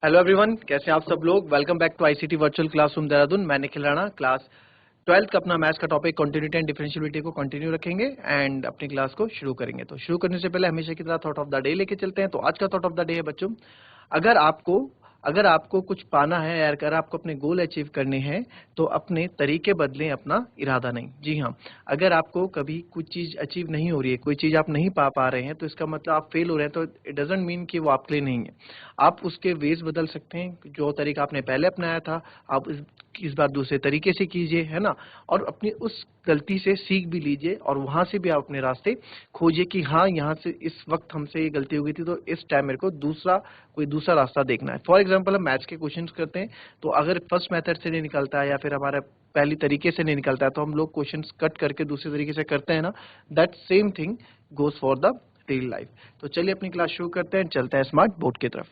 Hello everyone, कैसे हैं आप सब लोग। Welcome back to ICT virtual classroom Dehradun. मैं निखिल राणा, क्लास 12th का अपना मैथ्स का टॉपिक कंटिन्यूटी एंड डिफरेंशियबिलिटी को कंटिन्यू रखेंगे एंड अपनी क्लास को शुरू करेंगे। तो शुरू करने से पहले हमेशा की तरह थॉट ऑफ द डे लेके चलते हैं। तो आज का थॉट ऑफ द डे है बच्चों, अगर आपको अगर आपको कुछ पाना है या अगर आपको अपने गोल अचीव करने हैं तो अपने तरीके बदलें, अपना इरादा नहीं। जी हाँ, अगर आपको कभी कुछ चीज अचीव नहीं हो रही है, कोई चीज आप नहीं पा रहे हैं, तो इसका मतलब आप फेल हो रहे हैं, तो इट डजंट मीन कि वो आपके लिए नहीं है। आप उसके वेज बदल सकते हैं। जो तरीका आपने पहले अपनाया था, आप इस बार दूसरे तरीके से कीजिए, है ना। और अपनी उस गलती से सीख भी लीजिए और वहां से भी आप अपने रास्ते खोजिए कि हाँ, यहाँ से इस वक्त हमसे ये गलती हो गई थी, तो इस टाइम मेरे को कोई दूसरा रास्ता देखना है। फॉर एग्जाम्पल, हम मैथ्स के क्वेश्चन करते हैं, तो अगर फर्स्ट मेथड से नहीं निकलता है या फिर हमारा पहली तरीके से नहीं निकलता है, तो हम लोग क्वेश्चन कट करके दूसरे तरीके से करते हैं ना। That same thing goes for the real life. तो चलिए अपनी क्लास शुरू करते हैं, चलते हैं स्मार्ट बोर्ड की तरफ।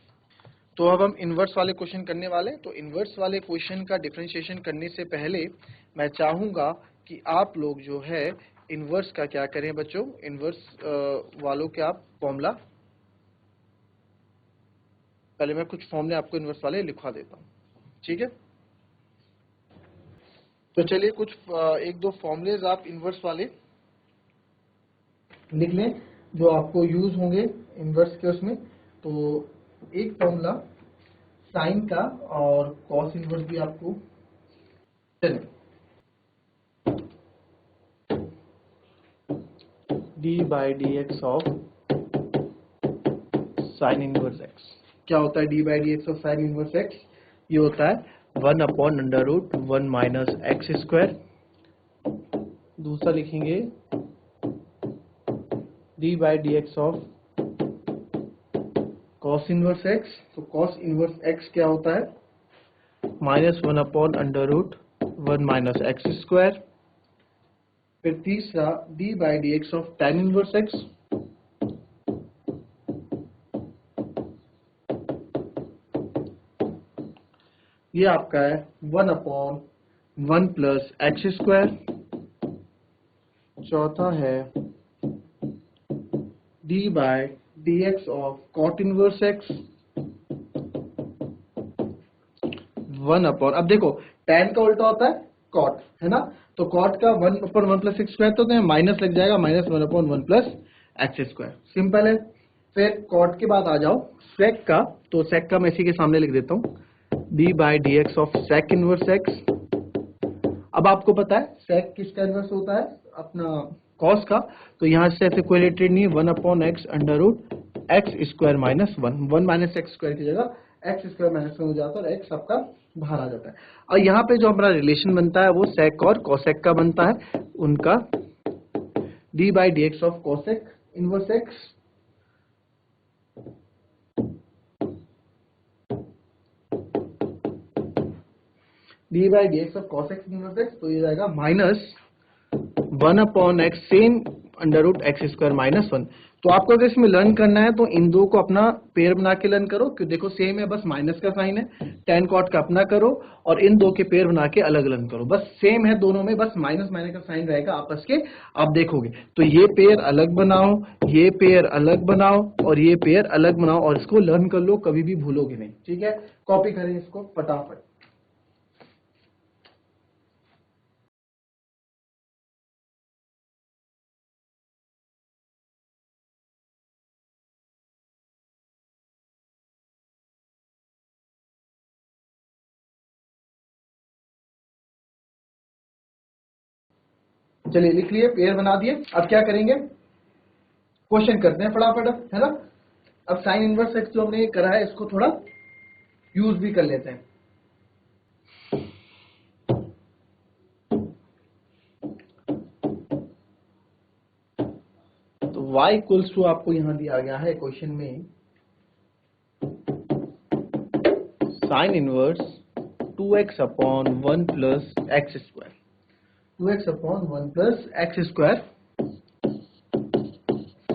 तो अब हम इन्वर्स वाले क्वेश्चन करने वाले हैं। तो इन्वर्स वाले क्वेश्चन का डिफरेंशिएशन करने से पहले मैं चाहूंगा कि आप लोग जो है इन्वर्स का क्या करें बच्चों। इन्वर्स वालों के आप फॉर्मूला, पहले मैं कुछ फॉर्मूले आपको इन्वर्स वाले लिखवा देता हूँ, ठीक है। तो चलिए कुछ एक दो फॉर्मूलेज आप इन्वर्स वाले लिख लें जो आपको यूज होंगे इन्वर्स के उसमें। तो एक फॉर्मूला साइन का और कॉस इन्वर्स भी आपको, चलिए D by d x of sine inverse x. क्या होता है D by d x of sine inverse x? ये होता है 1/√1 माइनस एक्स स्क्वायर। दूसरा लिखेंगे D by d x of cos inverse x. तो कॉस इनवर्स एक्स क्या होता है? -1/√1 माइनस एक्स स्क्वायर। फिर तीसरा D by d x of tan inverse x. ये आपका है 1/1 प्लस एक्स स्क्वायर। चौथा है D by d x of cot inverse x 1/, अब देखो tan का उल्टा होता है कॉट, है ना। तो कॉट का 1/1 प्लस एक्स स्क्वायर, तो माइनस लग जाएगा, -1/1 प्लस एक्स स्क्वायर। सिंपल है। फिर कॉट के बाद आ जाओ सेक का। तो सेक का मैं इसी के सामने लिख देता हूँ, d by d x of sec inverse x. अब आपको पता है सेक किसका इनवर्स होता है? अपना कॉस का। तो यहाँ से इक्वलेटेड नहीं, 1/x under root x square minus 1 minus x square की जगह एक्स स्क्वायर माइनस 1 हो जाता है और एक्स आपका बाहर आ जाता है। और यहाँ पे जो हमारा रिलेशन बनता है वो सेक और कॉसेक का बनता है, उनका D by d x of cosec inverse x D by d x of cosec inverse x. तो ये जाएगा -1/x same under root x² -1। तो आपको अगर इसमें लर्न करना है तो इन दो को अपना पेयर बना के लर्न करो, क्योंकि देखो सेम है, बस माइनस का साइन है। tan cot का अपना करो और इन दो के पेयर बना के अलग लर्न करो। बस सेम है दोनों में, बस माइनस माइनस का साइन रहेगा आपस के। आप देखोगे तो ये पेयर अलग बनाओ, ये पेयर अलग बनाओ और ये पेयर अलग बनाओ और इसको लर्न कर लो, कभी भी भूलोगे नहीं, ठीक है। कॉपी करें इसको फटाफट। चलिए लिख लिए, पेयर बना दिए। अब क्या करेंगे, क्वेश्चन करते हैं फटाफट, है ना। अब साइन इनवर्स एक्स जो हमने करा है इसको थोड़ा यूज भी कर लेते हैं। तो y इक्वल्स टू आपको यहां दिया गया है क्वेश्चन में sine inverse 2x/1 plus x square, 2x/1 plus x square,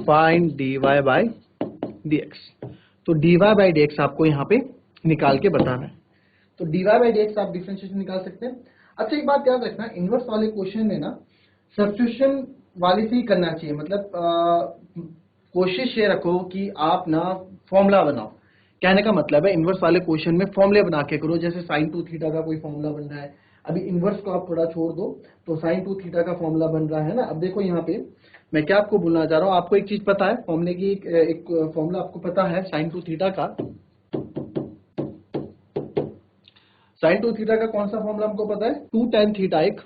find dy by dx। तो dy बाई dx आपको यहाँ पे निकाल के बताना है। तो dy बाई dx आप डिफरेंशिएशन निकाल सकते हैं। अच्छा एक बात याद रखना, इनवर्स वाले क्वेश्चन में ना सब्स्टिट्यूशन वाले से ही करना चाहिए। मतलब कोशिश ये रखो कि आप ना फॉर्मूला बनाओ। कहने का मतलब है इन्वर्स वाले क्वेश्चन में फॉर्मूले बना के करो, जैसे साइन टू थीटा का कोई फॉर्मूला बन रहा है, अभी इन्वर्स को आप थोड़ा छोड़ दो तो साइन टू थीटा का फॉर्मूला बन रहा है ना। अब देखो यहाँ पे मैं क्या आपको बोलना चाह रहा हूँ, आपको एक चीज पता है, फॉर्मूले की एक फॉर्मूला आपको पता है साइन टू थीटा का। साइन टू थीटा का कौन सा फॉर्मूला हमको पता है, 2 tan थीटा एक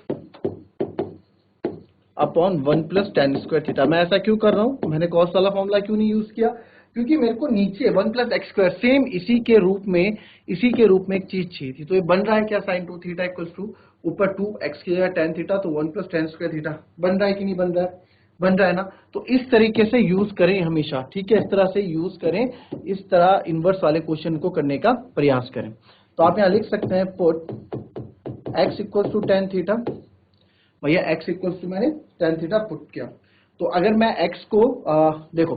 upon 1 plus tan square theta. मैं ऐसा क्यों कर रहा हूं, मैंने कॉस वाला फॉर्मूला क्यों नहीं यूज किया, क्योंकि मेरे को नीचे 1 प्लस एक्स स्क्वायर सेम इसी के रूप में एक चीज चाहिए थी। तो ये बन रहा है क्या, sine two theta equals to ऊपर 2 एक्स की जगह tan थीटा, तो 1 प्लस tan स्क्वायर थीटा बन रहा है कि नहीं बन रहा है, बन रहा है ना। तो इस तरीके से यूज करें हमेशा, ठीक है, इस तरह से यूज करें, इस तरह इन्वर्स वाले क्वेश्चन को करने का प्रयास करें। तो आप यहाँ लिख सकते हैं put x equals to tan theta, भैया x इक्वल्स टू मैंने tan थीटा पुट किया। तो अगर मैं x को देखो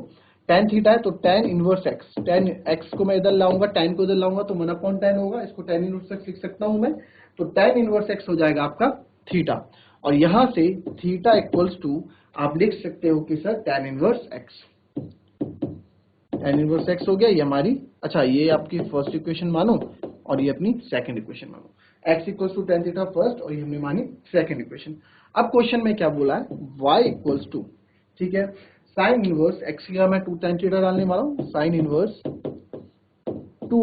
tan थीटा है तो tan inverse x, tan x को मैं इधर लाऊंगा, tan को इधर लाऊंगा तो 1/tan होगा, इसको tan इनवर्स x लिख सकता हूं मैं। तो tan इनवर्स x हो जाएगा आपका थीटा, और यहां से थीटा इक्वल्स टू आप लिख सकते हो कि sir tan inverse x, tan inverse x हो गया ये हमारी, अच्छा ये आपकी फर्स्ट इक्वेशन मानो और ये अपनी सेकंड इक्वेशन मानो, x equals to tan theta first और ये हमने मानी सेकंड इक्वेशन। अब क्वेश्चन में क्या बोला है, y इक्वल्स टू, ठीक है, साइन इनवर्स x की जगह मैं 2 tan थीटा डालने वाला हूं, sine inverse 2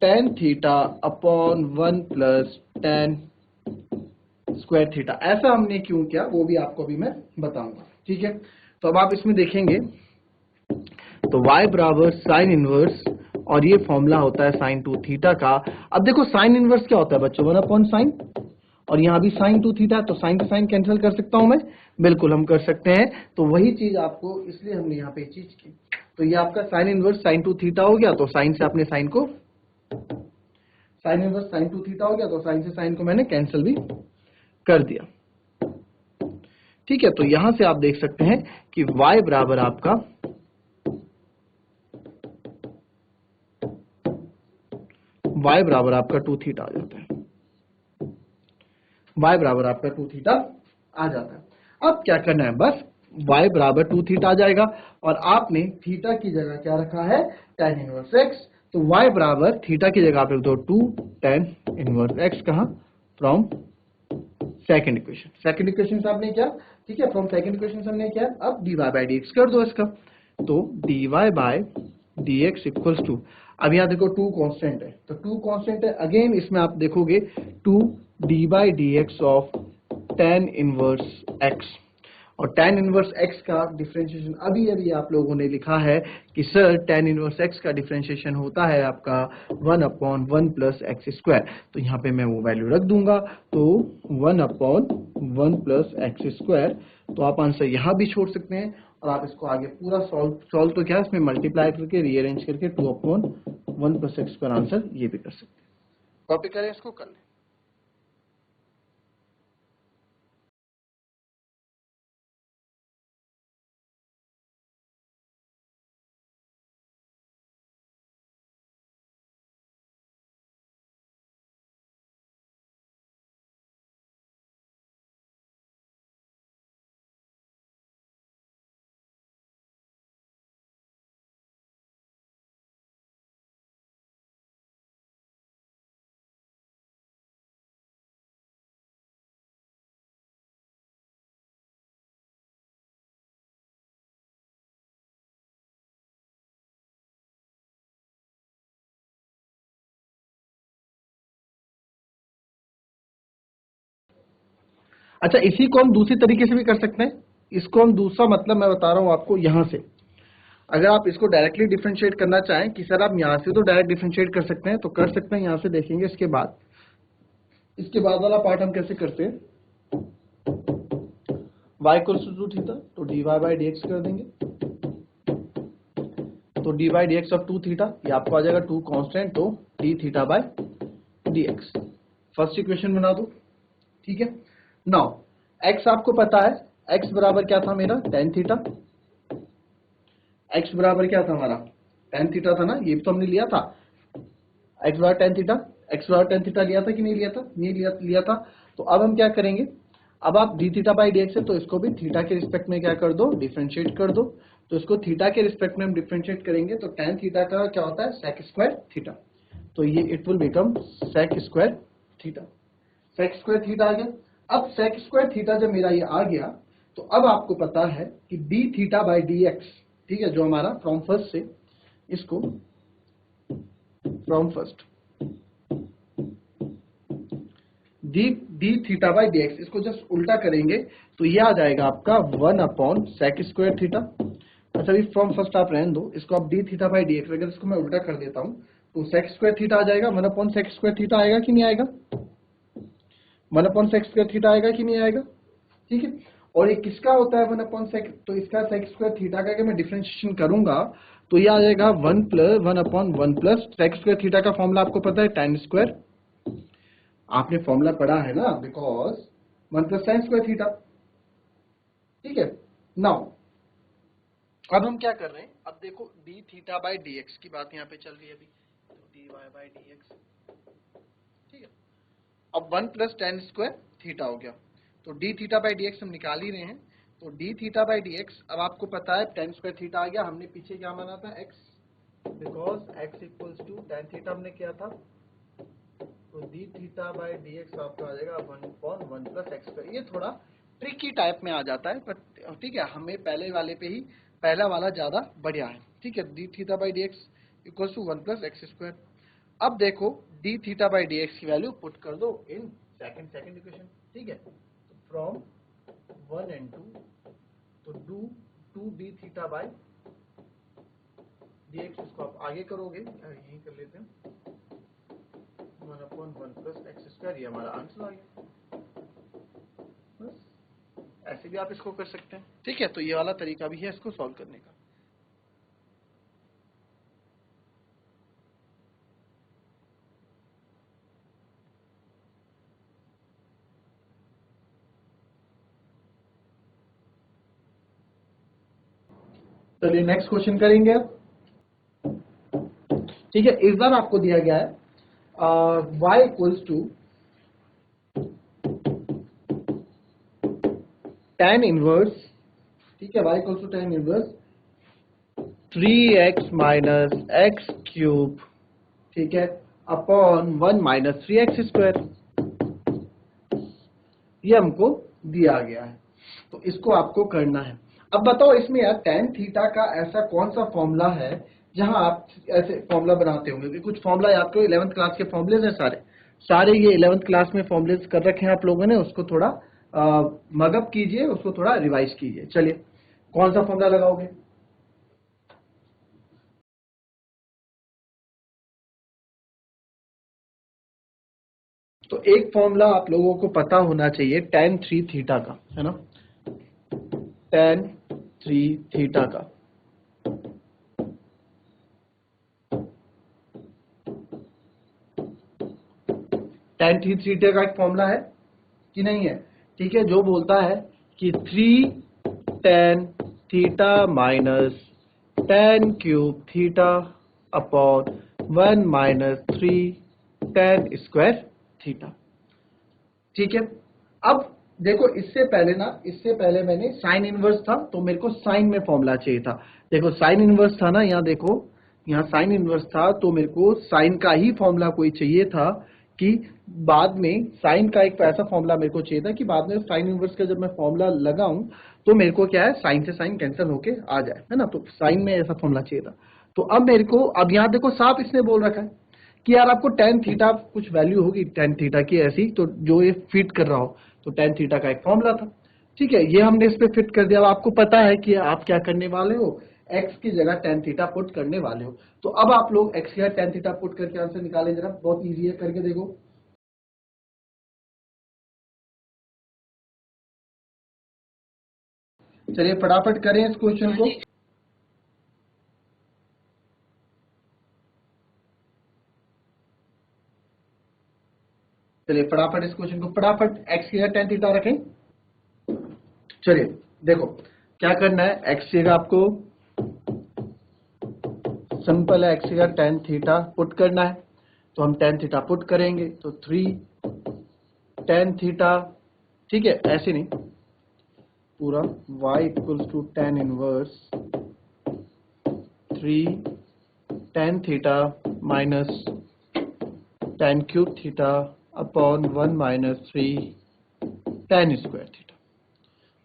tan theta upon 1 plus tan square theta. ऐसा हमने क्यों किया वो भी आपको अभी मैं बताऊंगा, ठीक है। तो अब आप इसमें देखेंगे तो y बराबर साइन इनवर्स, और ये फॉर्मूला होता है साइन टू थीटा का। अब देखो साइन इनवर्स क्या होता है बच्चों, 1 अपॉन साइन, और यहाँ भी साइन टू थीटा, तो साइन से साइन कैंसिल कर सकता हूं मैं, बिल्कुल हम कर सकते हैं। तो वही चीज आपको, इसलिए हमने यहाँ पे चीज की। तो ये आपका sine inverse sine two theta हो गया, तो साइन से आपने साइन को, sine inverse sine two theta हो गया, तो साइन से साइन को मैंने कैंसिल भी कर दिया, ठीक है। तो यहां से आप देख सकते हैं कि y बराबर आपका y बराबर आपका 2 थीटा आ जाता है, y बराबर आपका 2 थीटा आ जाता है। अब क्या करना है, बस y बराबर 2 थीटा आ जाएगा, और आपने थीटा की जगह क्या रखा है, tan इनवर्स x। तो y बराबर थीटा की जगह आप रख दो 2 tan इनवर्स x, कहां, from second equation. Second equation से आपने क्या, ठीक है, फ्रॉम सेकंड इक्वेशन से हमने क्या, अब dy बाय dx कर दो इसका। तो dy by dx equals to, अब यहाँ देखो 2 कांस्टेंट है, तो 2 कांस्टेंट है, अगेन इसमें आप देखोगे 2 D by d x of tan inverse x, और tan इनवर्स x का डिफरेंशिएशन अभी अभी आप लोगों ने लिखा है कि सर tan इनवर्स x का डिफरेंशिएशन होता है आपका 1 अपॉन 1 प्लस एक्स स्क्वायर। तो यहाँ पे मैं वो वैल्यू रख दूंगा, तो 1 अपॉन 1 प्लस एक्स स्क्वायर। तो आप आंसर यहाँ भी छोड़ सकते हैं, और आप इसको आगे पूरा सॉल्व तो क्या है, इसमें मल्टीप्लाई करके रीअरेंज करके 2 upon 1 plus x square answer ये भी कर सकते हैं। कॉपी करें इसको, कर लें। अच्छा, इसी को हम दूसरी तरीके से भी कर सकते हैं। इसको हम दूसरा मतलब मैं बता रहा हूं आपको, यहां से अगर आप इसको डायरेक्टली डिफरेंशिएट करना चाहें कि सर आप यहां से तो डायरेक्ट डिफरेंशिएट कर सकते हैं, तो कर सकते हैं, यहां से देखेंगे। इसके बाद वाला पार्ट हम कैसे करते हैं, y इक्वल्स टू 2 थीटा, तो dy बाई dx कर देंगे। तो dy by dx of 2 theta, ये आपको आ जाएगा 2 कांस्टेंट, तो d theta by dx। First equation बना दो, ठीक है। नाउ x आपको पता है, x बराबर क्या था मेरा, tan थीटा। x बराबर क्या था हमारा, tan थीटा था ना, ये भी तो हमने लिया था, x बराबर tan थीटा, x बराबर tan थीटा लिया था कि नहीं लिया था, नहीं लिया था। तो अब हम क्या करेंगे, अब आप D theta by d x है तो इसको भी थीटा के रिस्पेक्ट में क्या कर दो, डिफरेंशिएट कर दो। तो इसको थीटा के रिस्पेक्ट में हम डिफरेंशिएट करेंगे तो tan थीटा का क्या होता है, sec स्क्वायर थीटा। तो ये it will become sec square theta. sec square theta आ गया। अब sec स्क्वायर थीटा जब मेरा ये आ गया तो अब आपको पता है कि d theta by d x, ठीक है, जो हमारा फ्रॉम फर्स्ट से, इसको from first D theta by d x, इसको जस्ट उल्टा करेंगे तो ये आ जाएगा आपका 1 sec स्क्वायर थीटा। अच्छा अभी फ्रॉम फर्स्ट आप रहने दो, इसको आप D theta by d x, अगर इसको मैं उल्टा कर देता हूं तो sec स्क्वायर थीटा आ जाएगा, 1 sec स्क्वायर थीटा आएगा कि नहीं आएगा, 1 sec स्क्वायर थीटा आएगा कि नहीं आएगा, ठीक है। और ये किसका होता है 1 sec, तो इसका sec स्क्वायर थीटा का अगर मैं डिफरेंशिएशन करूंगा तो ये आ जाएगा 1 प्लस sec स्क्वायर थीटा का फॉर्मूला आपको पता है tan स्क्वायर, आपने फॉर्मूला पढ़ा है ना, because 1 plus tan square theta, ठीक है। नाउ अब हम क्या कर रहे हैं, अब देखो d theta by d x की बात यहाँ पे चल रही है अभी, तो d y by d x, ठीक है। अब 1 प्लस tan स्क्वायर थीटा हो गया, तो d theta by d x हम निकाल ही रहे हैं, तो d theta by d x, अब आपको पता है tan स्क्वायर थीटा आ गया, हमने पीछे क्या माना था x, because x equals to tan theta हमने किया था, तो d theta by d x आपका आ जाएगा 1 प्लस एक्स स्क्वायर। ये थोड़ा ट्रिकी टाइप में आ जाता है, पर ठीक है, हमें पहले वाले पे ही, पहला वाला ज्यादा बढ़िया है, ठीक है। D theta by d x equals to 1 plus x square. अब देखो d theta by d x की वैल्यू पुट कर दो इन सेकंड इक्वेशन, ठीक है। तो फ्रॉम 1 and 2, तो do 2 D theta by d x, इसको आप आगे करोगे, यही कर लेते हैं, 1 प्लस एक्स स्क्वायर, ये हमारा आंसर आ गया। बस ऐसे भी आप इसको कर सकते हैं, ठीक है। तो ये वाला तरीका भी है इसको सॉल्व करने का। चलिए नेक्स्ट क्वेश्चन करेंगे अब, ठीक है। इस बार आपको दिया गया है y equals to tan inverse, ठीक है, y equals to tan inverse 3x minus x cube, ठीक है, अपॉन 1 माइनस 3x स्क्वायर, ये हमको दिया गया है, तो इसको आपको करना है। अब बताओ इसमें यार tan थीटा का ऐसा कौन सा फॉर्मूला है जहां आप ऐसे फॉर्मूला बनाते होंगे, कि कुछ फॉर्मूला आपको 11th क्लास के फॉर्मूलेज हैं, सारे ये 11th क्लास में फॉर्मूलेज कर रखे हैं आप लोगों ने, उसको थोड़ा मगअप कीजिए, उसको थोड़ा रिवाइज कीजिए। चलिए कौन सा फॉर्मूला लगाओगे, तो एक फॉर्मूला आप लोगों को पता होना चाहिए tan 3 थीटा का, है ना, tan 3 थीटा का, tan 3 थीटा का एक फॉर्मूला है कि नहीं है, ठीक है, जो बोलता है कि 3 tan theta minus tan cube theta upon 1 minus 3 tan square theta, ठीक है। अब देखो इससे पहले मैंने साइन इनवर्स था, तो मेरे को साइन में फॉर्मूला चाहिए था, देखो साइन इनवर्स था ना, यहाँ देखो, यहाँ साइन इनवर्स था, तो मेरे को साइन का ही फॉर्मूला कोई चाहिए था, कि बाद में साइन का एक ऐसा फॉर्मूला मेरे को चाहिए था कि बाद में साइन इनवर्स का जब मैं फॉर्मूला लगाऊं तो मेरे को क्या है, साइन से साइन कैंसिल होके आ जाए, है ना, तो साइन में ऐसा फॉर्मूला चाहिए था। तो अब मेरे को, अब यहाँ देखो साफ इसने बोल रखा है कि यार आपको tan थीटा कुछ वैल्यू होगी tan थीटा की ऐसी, तो जो ये फिट कर रहा हो, तो tan थीटा का एक फॉर्मूला था, ठीक है, ये हमने इस पे फिट कर दिया। अब आपको पता है कि आप क्या करने वाले हो, x की जगह tan थीटा पुट करने वाले हो, तो अब आप लोग x की जगह tan थीटा पुट करके आंसर निकालें जरा, बहुत इजी है, करके देखो। चलिए फटाफट करें इस क्वेश्चन को, चलिए फटाफट इस क्वेश्चन को, फटाफट x की जगह tan थीटा रखें। चलिए देखो क्या करना है, x की जगह आपको सिंपल है, x की जगह tan थीटा पुट करना है, तो हम tan थीटा पुट करेंगे, तो 3 tan थीटा, ठीक है, ऐसे नहीं, पूरा y equals to tan inverse 3 tan theta minus tan cube theta upon 1 minus 3 tan square theta.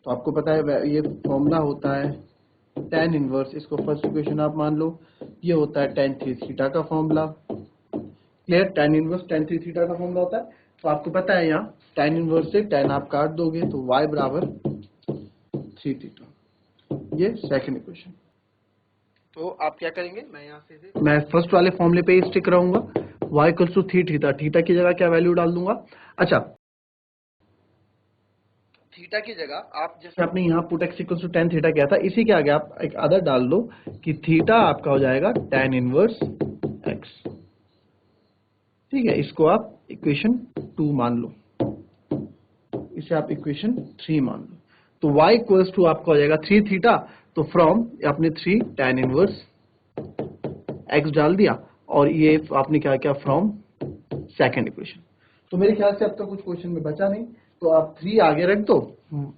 तो आपको पता है ये फॉर्मूला होता है tan इनवर्स, इसको फर्स्ट इक्वेशन आप मान लो, ये होता है tan 3 थीटा का formula. Clear, tan inverse tan 3 theta का फॉर्मूला होता है। तो आपको पता है यहाँ tan इनवर्स से tan आप काट दोगे तो y बराबर 3 थीटा, ये सेकंड इक्वेशन। तो आप क्या करेंगे, मैं फर्स्ट वाले फॉर्मूले पे ही स्टिक रहूंगा, y equals to 3 theta, theta की जगह क्या वैल्यू डाल दूंगा। अच्छा, थीटा की जगह आप जैसे आपने यहाँ put x equals to tan theta किया था, इसी के आगे आप एक अदर डाल दो कि थीटा आपका हो जाएगा tan इनवर्स x। ठीक है, इसको आप इक्वेशन 2 मान लो, इसे आप इक्वेशन 3 मान लो। तो y इक्वल्स टू आपका हो जाएगा 3 थीटा, तो फ्रॉम आपने 3 tan इनवर्स x डाल दिया, और ये आपने क्या किया फ्रॉम सेकंड इक्वेशन। तो मेरे ख्याल से अब तक कुछ क्वेश्चन में बचा नहीं, तो आप 3 आगे रख दो,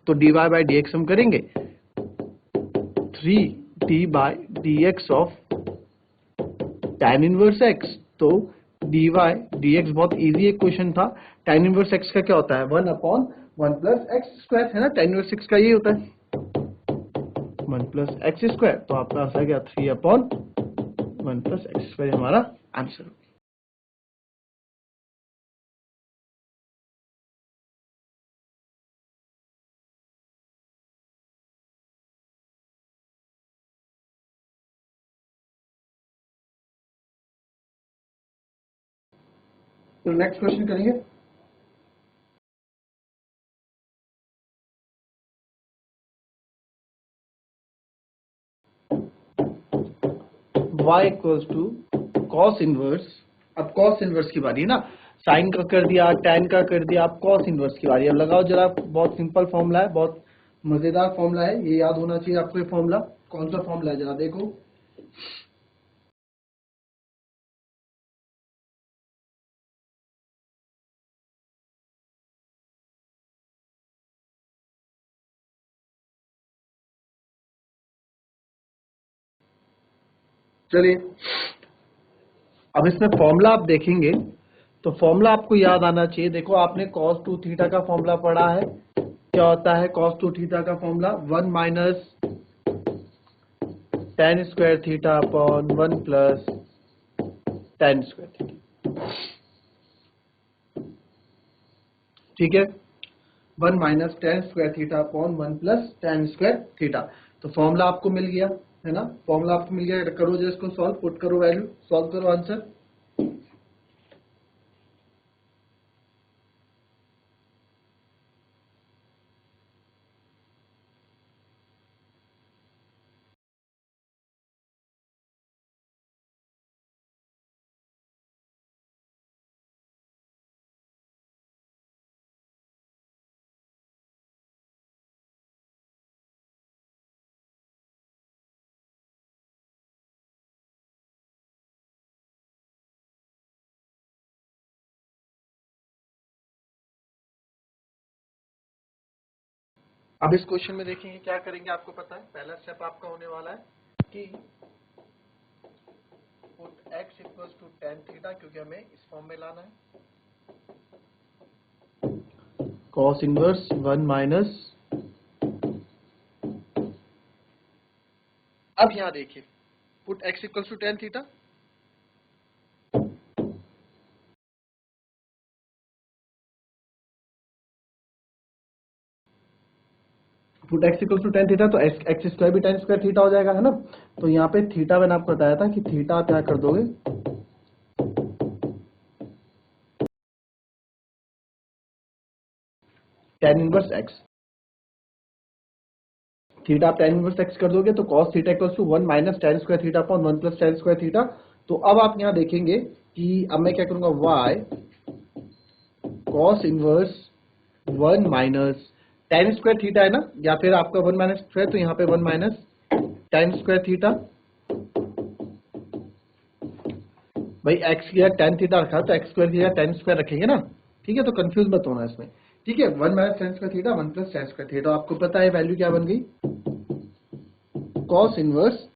तो dy बाई डी एक्स हम करेंगे 3d by d x of tan inverse x। तो dy dx बहुत इजी एक क्वेश्चन था। tan इनवर्स x का क्या होता है, 1 अपॉन 1 प्लस एक्स स्क्वायर, है ना, tan इनवर्स x का ये होता है 1 प्लस एक्स स्क्वायर। तो आपका आ गया 3 अपॉन 1 प्लस एक्स स्क्वायर, हमारा आंसर। तो नेक्स्ट क्वेश्चन करेंगे। y equals to cos inverse, अब कॉस इनवर्स की बारी है ना, साइन का कर दिया, tan का कर दिया, अब कॉस इनवर्स की बारी। अब लगाओ जरा, बहुत सिंपल फॉर्मूला है, बहुत मजेदार फॉर्मूला है, ये याद होना चाहिए आपको। ये फॉर्मूला कौन सा फॉर्मूला है, जरा देखो। चलिए, अब इसमें फॉर्मूला आप देखेंगे तो फॉर्मूला आपको याद आना चाहिए। देखो, आपने cos 2 थीटा का फॉर्मूला पढ़ा है, क्या होता है cos 2 थीटा का formula, 1 minus tan square theta upon 1 plus tan square theta. ठीक है, 1 minus tan square theta upon 1 plus tan square theta. तो फॉर्मूला आपको मिल गया है ना, फॉर्मूला आपको मिल गया। करो जो इसको सॉल्व, पुट करो वैल्यू, सॉल्व करो आंसर। अब इस क्वेश्चन में देखेंगे क्या करेंगे। आपको पता है पहला स्टेप आपका होने वाला है कि put x equals to tan theta, क्योंकि हमें इस फॉर्म में लाना है, cos इनवर्स 1 माइनस। अब यहां देखिए, put x equals to tan theta, put x equals to tan theta, तो एक्स स्क्वायर भी tan स्क्वायर थीटा हो जाएगा, है ना। तो यहाँ पे थीटा मैंने आपको बताया था कि थीटा आप क्या कर दोगे, tan इनवर्स x। थीटा आप tan इनवर्स x कर दोगे तो cos theta equals to 1 minus tan square theta upon 1 plus tan square theta. तो अब आप यहाँ देखेंगे कि अब मैं क्या करूंगा, y cos inverse 1 minus tan square theta है ना, या फिर आपका 1 माइनस स्क्वायर, तो यहाँ पे 1 माइनस tan स्क्वायर थीटा। भाई x की जगह tan थीटा रखा तो x स्क्वायर की जगह tan स्क्वायर रखेंगे ना, ठीक है, तो कंफ्यूज मत होना इसमें। ठीक है, 1 minus ten square theta 1 plus ten square theta. आपको पता है वैल्यू क्या बन गई, कॉस इनवर्स,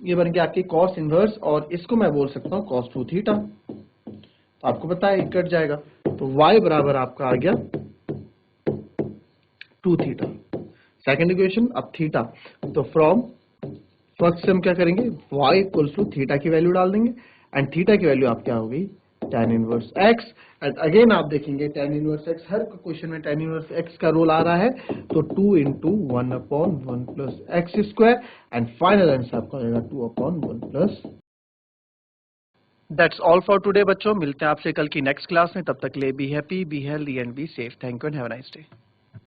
ये बन गया आपकी कॉस इनवर्स, और इसको मैं बोल सकता हूँ कॉस 2 थीटा। तो आपको पता है कट जाएगा, तो y बराबर आपका आ गया 2 थीटा। सेकेंड इक्वेशन, अब थीटा, तो फ्रॉम फर्स्ट से हम क्या करेंगे, y इक्वल्स टू थीटा की वैल्यू डाल देंगे, एंड थीटा की वैल्यू आप क्या हो गई tan inverse x। And again आप देखेंगे tan इनवर्स x, हर क्वेश्चन में tan इनवर्स x का रोल आ रहा है, तो 2 into 1/1 plus x square, and final answer आपका हो जाएगा 2/1 plus. That's all for today बच्चों, मिलते हैं आपसे कल की नेक्स्ट क्लास में, तब तक के लिए be happy, be healthy and be safe. Thank you and have a nice day.